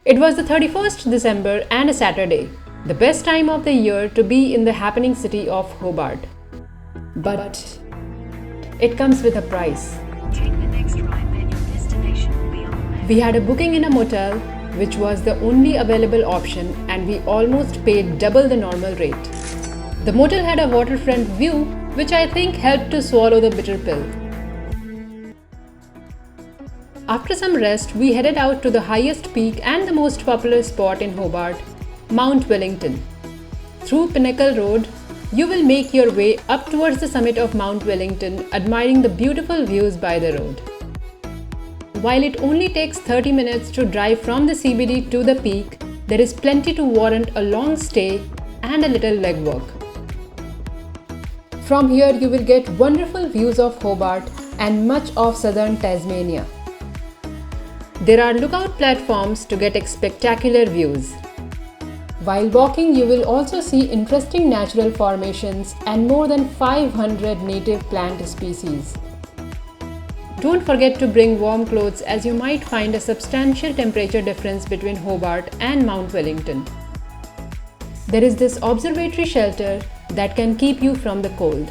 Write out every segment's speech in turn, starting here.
It was the 31st December and a Saturday, the best time of the year to be in the happening city of Hobart. But it comes with a price. Take the next right, then your destination will be on the left. We had a booking in a motel, which was the only available option, and we almost paid double the normal rate. The motel had a waterfront view, which I think helped to swallow the bitter pill. After some rest, we headed out to the highest peak and the most popular spot in Hobart, Mount Wellington. Through Pinnacle Road, you will make your way up towards the summit of Mount Wellington, admiring the beautiful views by the road. While it only takes 30 minutes to drive from the CBD to the peak, there is plenty to warrant a long stay and a little legwork. From here, you will get wonderful views of Hobart and much of southern Tasmania. There are lookout platforms to get spectacular views. While walking, you will also see interesting natural formations and more than 500 native plant species. Don't forget to bring warm clothes, as you might find a substantial temperature difference between Hobart and Mount Wellington. There is this observatory shelter that can keep you from the cold.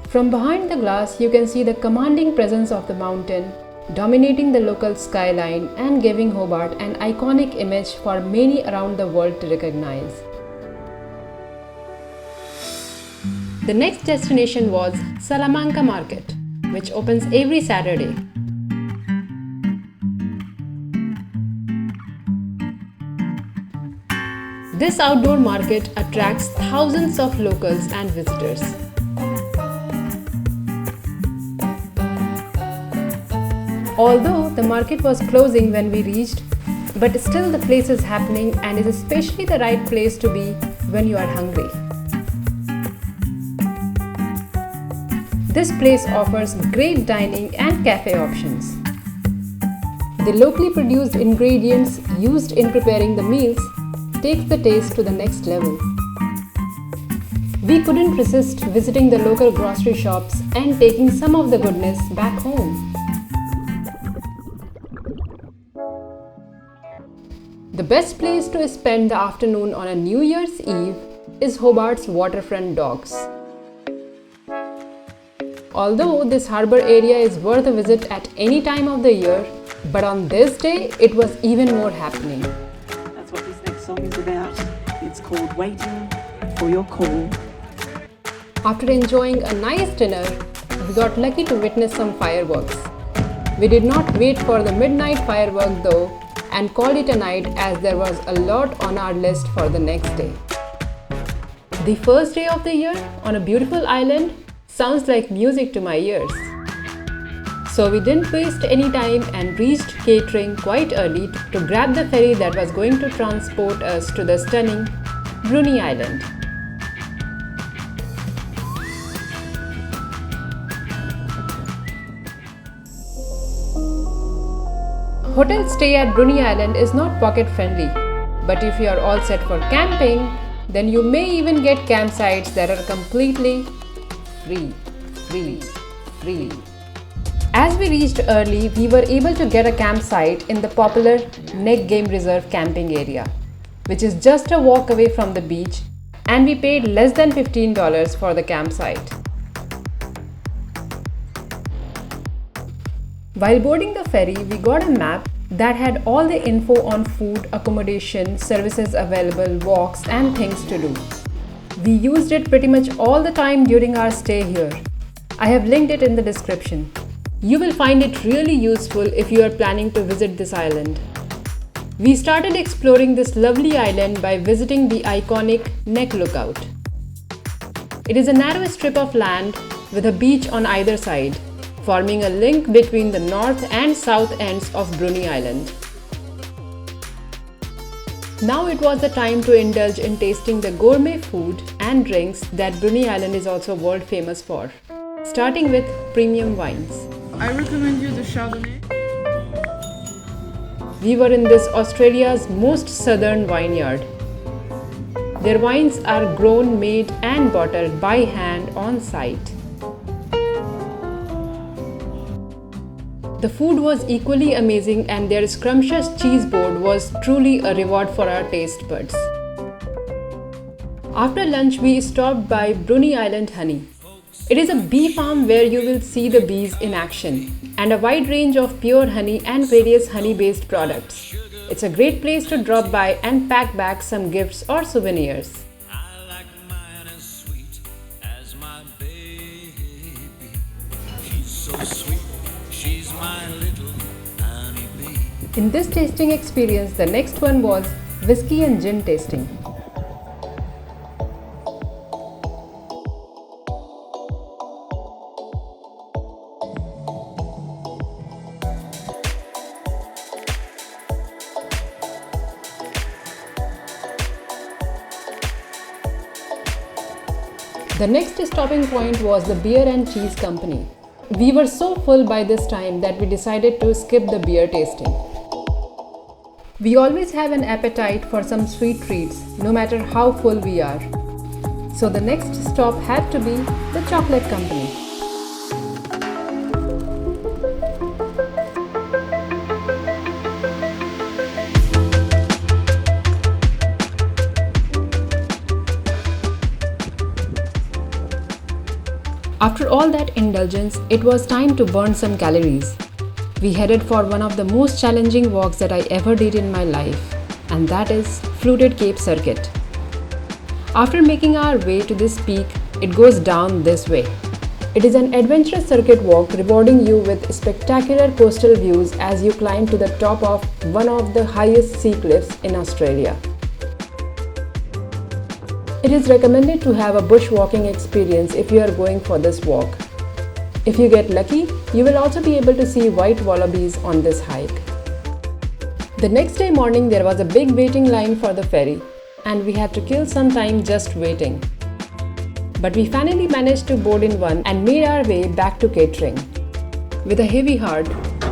From behind the glass, you can see the commanding presence of the mountain, dominating the local skyline and giving Hobart an iconic image for many around the world to recognize. The next destination was Salamanca Market, which opens every Saturday. This outdoor market attracts thousands of locals and visitors. Although the market was closing when we reached, but still the place is happening and is especially the right place to be when you are hungry. This place offers great dining and cafe options. The locally produced ingredients used in preparing the meals takes the taste to the next level. We couldn't resist visiting the local grocery shops and taking some of the goodness back home. The best place to spend the afternoon on a New Year's Eve is Hobart's waterfront docks. Although this harbour area is worth a visit at any time of the year, but on this day it was even more happening. That's what this next song is about. It's called Waiting for Your Call. After enjoying a nice dinner, we got lucky to witness some fireworks. We did not wait for the midnight firework though, and called it a night, as there was a lot on our list for the next day. The first day of the year on a beautiful island sounds like music to my ears. So we didn't waste any time and reached catering quite early to grab the ferry that was going to transport us to the stunning Bruny Island. Hotel stay at Bruny Island is not pocket friendly, but if you are all set for camping, then you may even get campsites that are completely free. As we reached early, we were able to get a campsite in the popular 𝐚𝐿𝐴𝐺𝐸 Reserve camping area, which is just a walk away from the beach, and we paid less than $15 for the campsite. While boarding the ferry, we got a map that had all the info on food, accommodation, services available, walks and things to do. We used it pretty much all the time during our stay here. I have linked it in the description. You will find it really useful if you are planning to visit this island. We started exploring this lovely island by visiting the iconic Neck Lookout. It is a narrow strip of land with a beach on either side, forming a link between the north and south ends of Bruny Island. Now it was the time to indulge in tasting the gourmet food and drinks that Bruny Island is also world famous for, starting with premium wines. I recommend you the Chardonnay. We were in this Australia's most southern vineyard. Their wines are grown, made and bottled by hand on site. The food was equally amazing and their scrumptious cheese board was truly a reward for our taste buds. After lunch, we stopped by Bruny Island Honey. It is a bee farm where you will see the bees in action and a wide range of pure honey and various honey-based products. It's a great place to drop by and pack back some gifts or souvenirs. I like mine as sweet as my baby. She's so sweet, she's my little honeybee. In this tasting experience, the next one was whiskey and gin tasting. The next stopping point was the Beer and Cheese Company. We were so full by this time that we decided to skip the beer tasting. We always have an appetite for some sweet treats, no matter how full we are. So the next stop had to be the Chocolate Company. After all that indulgence, it was time to burn some calories. We headed for one of the most challenging walks that I ever did in my life, and that is Fluted Cape Circuit. After making our way to this peak, it goes down this way. It is an adventurous circuit walk rewarding you with spectacular coastal views as you climb to the top of one of the highest sea cliffs in Australia. It is recommended to have a bushwalking experience if you are going for this walk. If you get lucky, you will also be able to see white wallabies on this hike. The next day morning, there was a big waiting line for the ferry, and we had to kill some time just waiting. But we finally managed to board in one and made our way back to catering. With a heavy heart,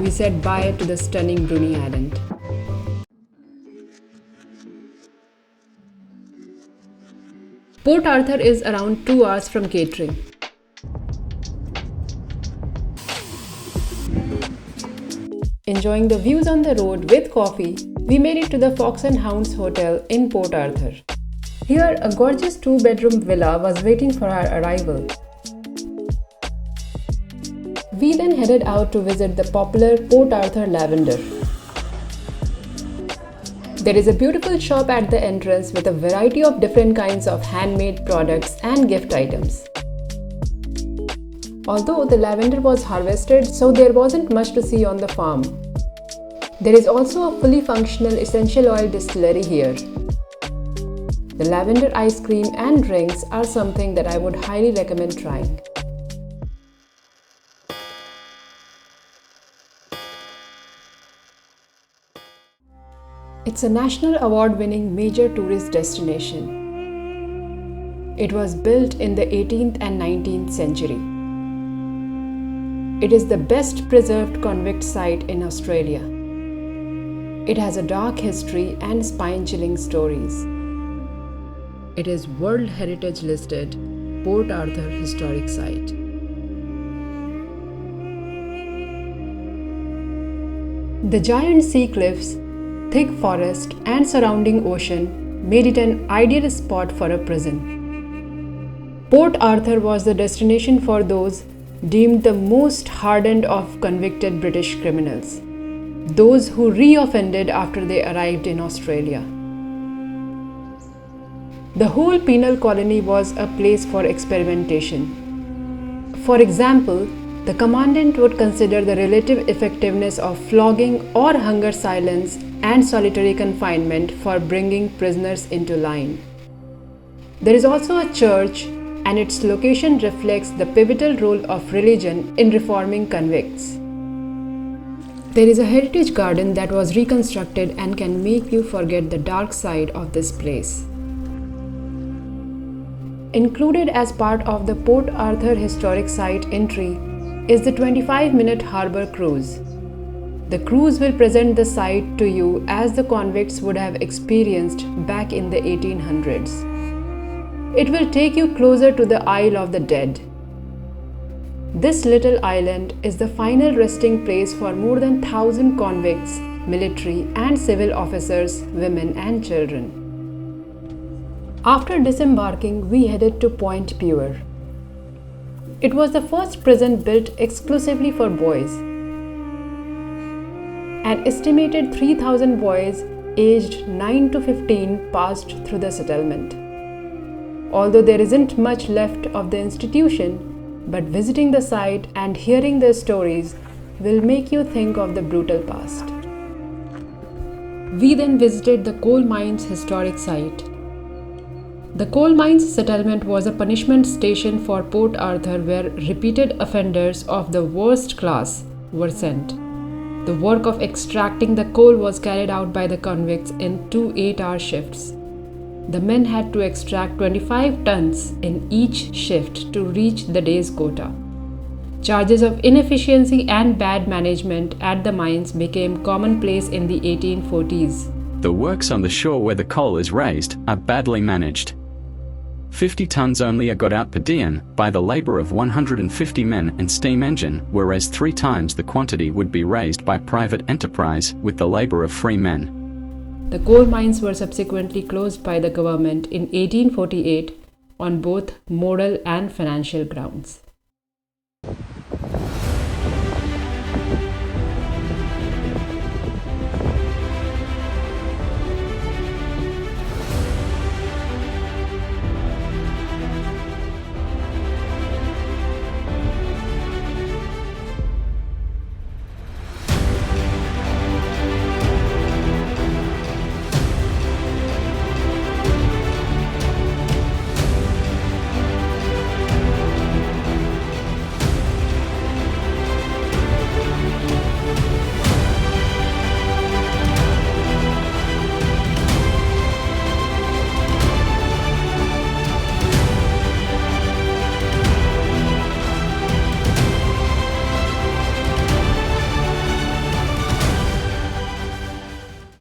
we said bye to the stunning Bruny Island. Port Arthur is around 2 hours from catering. Enjoying the views on the road with coffee, we made it to the Fox and Hounds Hotel in Port Arthur. Here, a gorgeous 2-bedroom villa was waiting for our arrival. We then headed out to visit the popular Port Arthur Lavender. There is a beautiful shop at the entrance with a variety of different kinds of handmade products and gift items. Although the lavender was harvested, so there wasn't much to see on the farm. There is also a fully functional essential oil distillery here. The lavender ice cream and drinks are something that I would highly recommend trying. It's a national award-winning major tourist destination. It was built in the 18th and 19th century. It is the best preserved convict site in Australia. It has a dark history and spine-chilling stories. It is World Heritage listed Port Arthur Historic Site. The giant sea cliffs, thick forest and surrounding ocean made it an ideal spot for a prison. Port Arthur was the destination for those deemed the most hardened of convicted British criminals, those who re-offended after they arrived in Australia. The whole penal colony was a place for experimentation. For example, the commandant would consider the relative effectiveness of flogging or hunger silence and solitary confinement for bringing prisoners into line. There is also a church, and its location reflects the pivotal role of religion in reforming convicts. There is a heritage garden that was reconstructed and can make you forget the dark side of this place. Included as part of the Port Arthur Historic Site entry is the 25-minute harbour cruise. The cruise will present the site to you as the convicts would have experienced back in the 1800s. It will take you closer to the Isle of the Dead. This little island is the final resting place for more than 1,000 convicts, military and civil officers, women and children. After disembarking, we headed to Point Puer. It was the first prison built exclusively for boys. An estimated 3,000 boys aged 9 to 15 passed through the settlement. Although there isn't much left of the institution, but visiting the site and hearing their stories will make you think of the brutal past. We then visited the coal mines historic site. The coal mines settlement was a punishment station for Port Arthur where repeated offenders of the worst class were sent. The work of extracting the coal was carried out by the convicts in 2 8-hour shifts. The men had to extract 25 tons in each shift to reach the day's quota. Charges of inefficiency and bad management at the mines became commonplace in the 1840s. The works on the shore where the coal is raised are badly managed. 50 tons only are got out per diem by the labour of 150 men and steam engine, whereas 3 times the quantity would be raised by private enterprise with the labour of free men. The coal mines were subsequently closed by the government in 1848 on both moral and financial grounds.